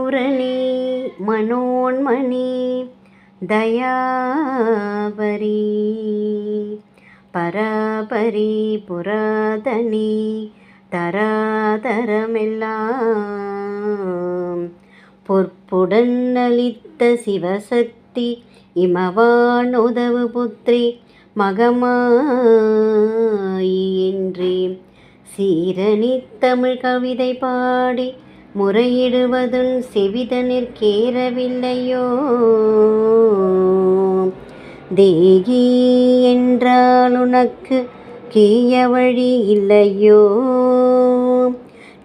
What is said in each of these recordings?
பூரணி மனோன்மணி தயாபரி பராபரி புராதனி தராதரமெல்லாம் பொற்புடன் அளித்த சிவசக்தி இமவான் உதவு புத்ரி மகமாயி என்றே சீரணி தமிழ் கவிதை பாடி முறையிடுவதுன் செவிதனிற் கேறவில்லையோ? தேகி என்றால் உனக்கு கேய வழி இல்லையோ?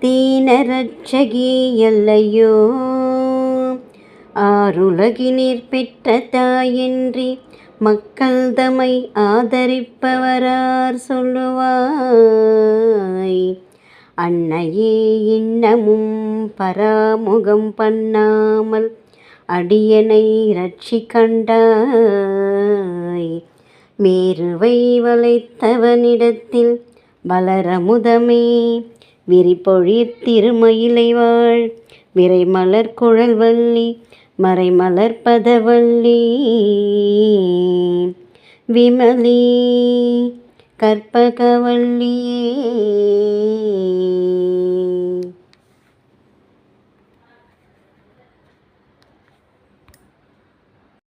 தீனரட்சகி அல்லையோ? ஆருலகினிற் பெற்ற தாயன்றி மக்கள் தமை ஆதரிப்பவரார் சொல்லுவாய். அன்னையே இன்னமும் பராமுகம் பண்ணாமல் அடியனை ரட்சிக்கண்டாய். மேருவை வளைத்தவனிடத்தில் வளரமுதமே விரிபொழிற் திருமயிலை வாழ் விரைமலர் குழல்வல்லி மறைமலர் பதவல்லி விமலி கற்பகவல்லியே.